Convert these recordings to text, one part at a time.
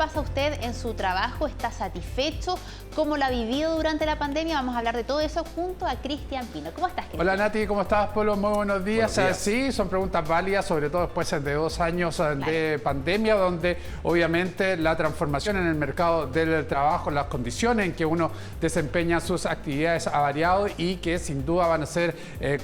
pasa usted en su trabajo? ¿Está satisfecho? ¿Cómo lo ha vivido durante la pandemia? Vamos a hablar de todo eso junto a Cristian Pino. ¿Cómo estás, Cristian? Hola, Nati, ¿cómo estás, Polo? Muy buenos días. Sí, son preguntas válidas, sobre todo después de 2 años de pandemia, donde obviamente la transformación en el mercado del trabajo, las condiciones en que uno desempeña sus actividades ha variado y que sin duda van a ser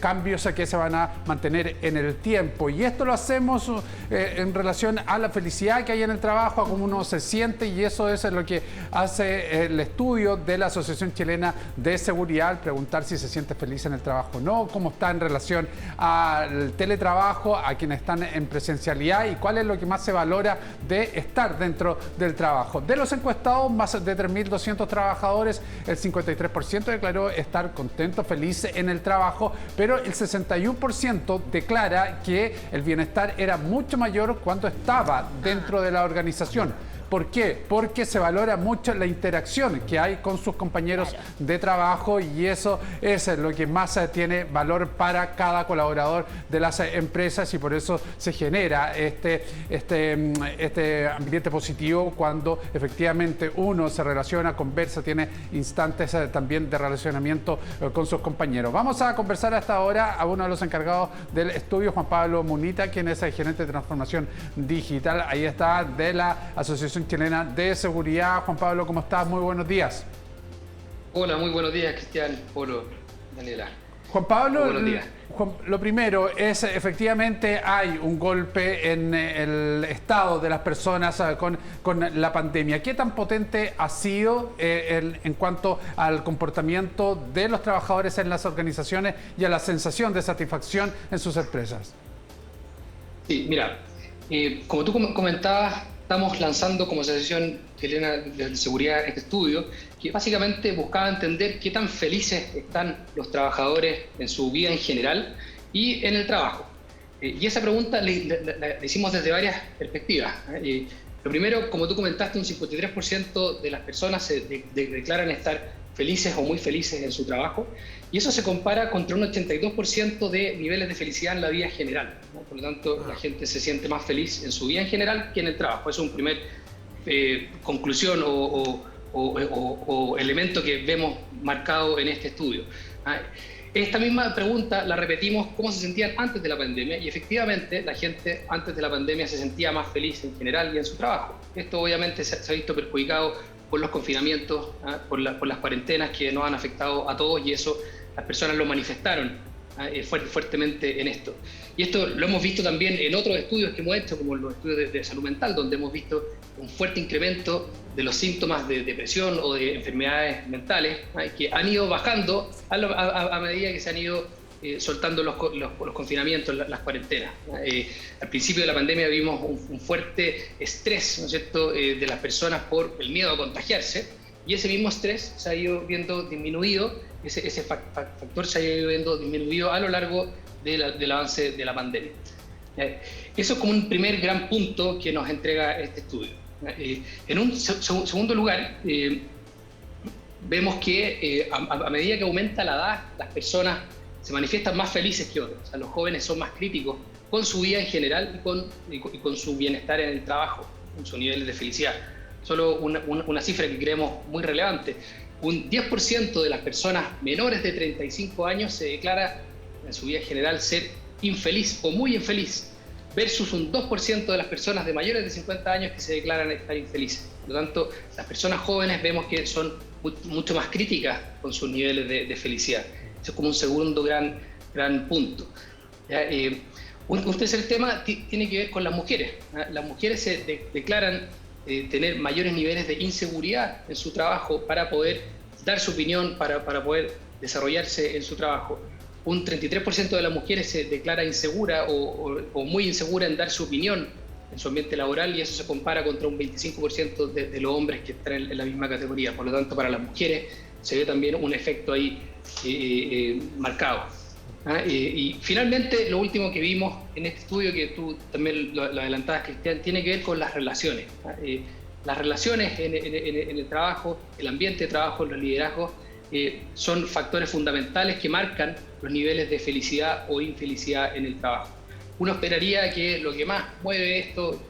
cambios que se van a mantener en el tiempo. Y esto lo hacemos en relación a la felicidad que hay en el trabajo, a cómo uno se siente, y eso es lo que hace el estudio de la Asociación Chilena de Seguridad, preguntar si se siente feliz en el trabajo o no, cómo está en relación al teletrabajo, a quienes están en presencialidad y cuál es lo que más se valora de estar dentro del trabajo. De los encuestados, más de 3.200 trabajadores, el 53% declaró estar contento, feliz en el trabajo, pero el 61% declara que el bienestar era mucho mayor cuando estaba dentro de la organización. ¿Por qué? Porque se valora mucho la interacción que hay con sus compañeros de trabajo, y eso es lo que más tiene valor para cada colaborador de las empresas, y por eso se genera este ambiente positivo cuando efectivamente uno se relaciona, conversa, tiene instantes también de relacionamiento con sus compañeros. Vamos a conversar hasta ahora a uno de los encargados del estudio, Juan Pablo Munita, quien es el gerente de transformación digital. Ahí está, de la Asociación Chilena de Seguridad. Juan Pablo, ¿cómo estás? Muy buenos días. Hola, muy buenos días, Cristian, Polo, Daniela. Juan Pablo, buenos días. Lo primero es, efectivamente, hay un golpe en el estado de las personas con la pandemia. ¿Qué tan potente ha sido en cuanto al comportamiento de los trabajadores en las organizaciones y a la sensación de satisfacción en sus empresas? Sí, mira, como tú comentabas, estamos lanzando como Asociación Chilena de Seguridad este estudio, que básicamente buscaba entender qué tan felices están los trabajadores en su vida en general y en el trabajo. Y esa pregunta la hicimos desde varias perspectivas. Lo primero, como tú comentaste, un 53% de las personas se declaran estar felices o muy felices en su trabajo, y eso se compara contra un 82% de niveles de felicidad en la vida general, ¿no? Por lo tanto, la gente se siente más feliz en su vida en general que en el trabajo. Eso es un primer conclusión o elemento que vemos marcado en este estudio. Esta misma pregunta la repetimos cómo se sentían antes de la pandemia, y efectivamente la gente antes de la pandemia se sentía más feliz en general y en su trabajo. Esto obviamente se ha visto perjudicado por los confinamientos, por las cuarentenas que nos han afectado a todos, y eso las personas lo manifestaron fuertemente en esto. Y esto lo hemos visto también en otros estudios que hemos hecho, como los estudios de salud mental, donde hemos visto un fuerte incremento de los síntomas de depresión o de enfermedades mentales, que han ido bajando a medida que se han ido soltando los confinamientos, las cuarentenas. Al principio de la pandemia vimos un fuerte estrés, ¿no es cierto?, de las personas por el miedo a contagiarse, y ese mismo estrés se ha ido viendo disminuido, ese factor se ha ido viendo disminuido a lo largo del avance de la pandemia. Eso es como un primer gran punto que nos entrega este estudio. En un segundo lugar, vemos que a medida que aumenta la edad, las personas se manifiestan más felices que otros. O sea, los jóvenes son más críticos con su vida en general y con su bienestar en el trabajo, con sus niveles de felicidad. Solo una cifra que creemos muy relevante: un 10% de las personas menores de 35 años se declara en su vida en general ser infeliz o muy infeliz, versus un 2% de las personas de mayores de 50 años que se declaran estar infelices. Por lo tanto, las personas jóvenes vemos que son mucho más críticas con sus niveles de felicidad. Eso es como un segundo gran punto. Un tercer tema tiene que ver con las mujeres. Las mujeres se declaran tener mayores niveles de inseguridad en su trabajo para poder dar su opinión, para poder desarrollarse en su trabajo. Un 33% de las mujeres se declara insegura o muy insegura en dar su opinión en su ambiente laboral, y eso se compara contra un 25% de los hombres que están en la misma categoría. Por lo tanto, para las mujeres se ve también un efecto ahí marcado. Y finalmente, lo último que vimos en este estudio, que tú también lo adelantabas, Cristian, tiene que ver con las relaciones. Las relaciones en el trabajo, el ambiente de trabajo, los liderazgos, son factores fundamentales que marcan los niveles de felicidad o infelicidad en el trabajo. Uno esperaría que lo que más mueve esto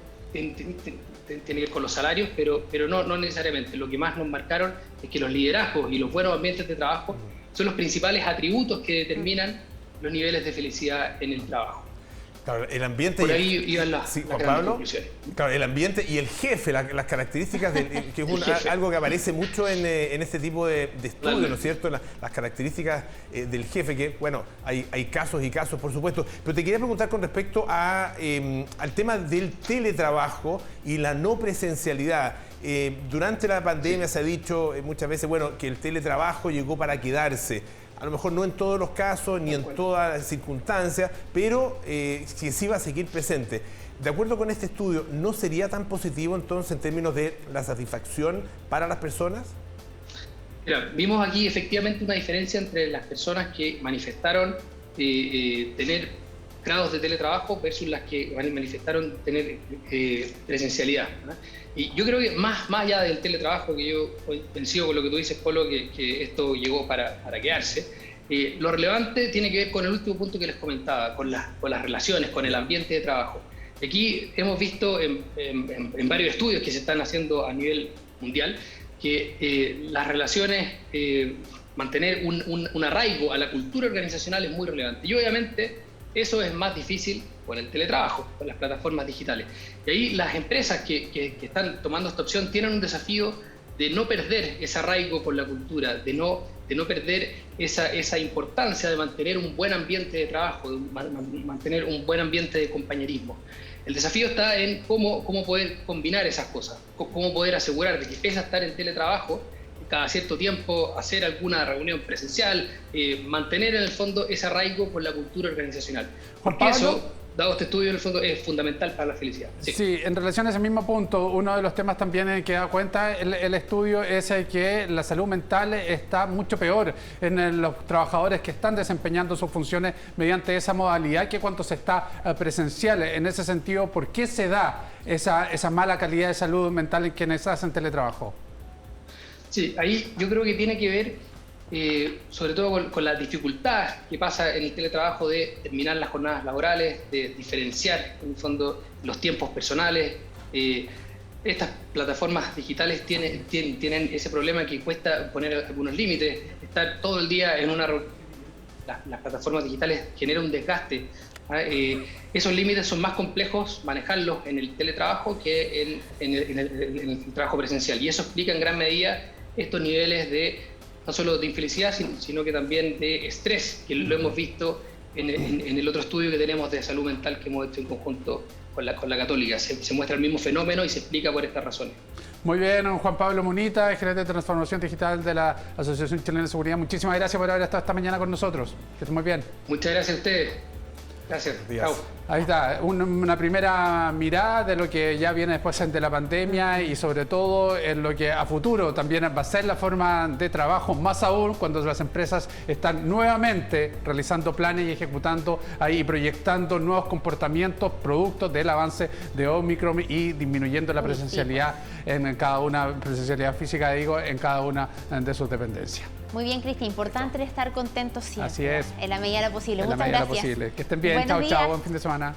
tiene que ver con los salarios, pero no necesariamente. Lo que más nos marcaron es que los liderazgos y los buenos ambientes de trabajo son los principales atributos que determinan los niveles de felicidad en el trabajo. Claro, el ambiente. Por ahí iban las Juan grandes Pablo, conclusiones. claro, el ambiente y el jefe, las características, que es algo que aparece mucho en este tipo de estudios, ¿no es cierto? Las características del jefe, que, bueno, hay casos y casos, por supuesto. Pero te quería preguntar con respecto al tema del teletrabajo y la no presencialidad. Durante la pandemia se ha dicho muchas veces, bueno, que el teletrabajo llegó para quedarse. A lo mejor no en todos los casos, ni en todas las circunstancias, pero sí va a seguir presente. De acuerdo con este estudio, ¿no sería tan positivo entonces en términos de la satisfacción para las personas? Mira, vimos aquí efectivamente una diferencia entre las personas que manifestaron tener grados de teletrabajo versus las que manifestaron tener presencialidad, ¿no? Y yo creo que más allá del teletrabajo, que yo coincido con lo que tú dices, Polo, que esto llegó para quedarse, lo relevante tiene que ver con el último punto que les comentaba, con las relaciones, con el ambiente de trabajo. Aquí hemos visto en varios estudios que se están haciendo a nivel mundial que las relaciones, mantener un arraigo a la cultura organizacional es muy relevante. Y obviamente eso es más difícil con el teletrabajo, con las plataformas digitales. Y ahí las empresas que están tomando esta opción tienen un desafío de no perder ese arraigo con la cultura, de no perder esa importancia de mantener un buen ambiente de trabajo, de mantener un buen ambiente de compañerismo. El desafío está en cómo poder combinar esas cosas, cómo poder asegurar de que pese a estar en teletrabajo, cada cierto tiempo hacer alguna reunión presencial, mantener en el fondo ese arraigo con la cultura organizacional. Porque eso, dado este estudio, en el fondo es fundamental para la felicidad. Sí, en relación a ese mismo punto, uno de los temas también en que da cuenta el estudio es que la salud mental está mucho peor en los trabajadores que están desempeñando sus funciones mediante esa modalidad que cuando se está presencial. En ese sentido, ¿por qué se da esa mala calidad de salud mental en quienes hacen teletrabajo? Sí, ahí yo creo que tiene que ver sobre todo con la dificultad que pasa en el teletrabajo de terminar las jornadas laborales, de diferenciar en el fondo los tiempos personales. Estas plataformas digitales tienen ese problema que cuesta poner algunos límites, estar todo el día en una reunión. Las plataformas digitales generan un desgaste. Esos límites son más complejos manejarlos en el teletrabajo que en el trabajo presencial, y eso explica en gran medida estos niveles no solo de infelicidad, sino que también de estrés, que lo hemos visto en el otro estudio que tenemos de salud mental que hemos hecho en conjunto con la Católica. Se muestra el mismo fenómeno y se explica por estas razones. Muy bien, Juan Pablo Munita, gerente de transformación digital de la Asociación Chilena de Seguridad. Muchísimas gracias por haber estado esta mañana con nosotros. Que estén muy bien. Muchas gracias a ustedes. Gracias. Chao. Ahí está, una primera mirada de lo que ya viene después de la pandemia y sobre todo en lo que a futuro también va a ser la forma de trabajo, más aún cuando las empresas están nuevamente realizando planes y ejecutando ahí, proyectando nuevos comportamientos productos del avance de Omicron y disminuyendo la presencialidad en cada una, presencialidad física, digo, en cada una de sus dependencias. Muy bien, Cristian, importante estar contentos siempre. Así es. En la medida de lo posible. Muchas gracias. Que estén bien. Chao, chao. Buen fin de semana.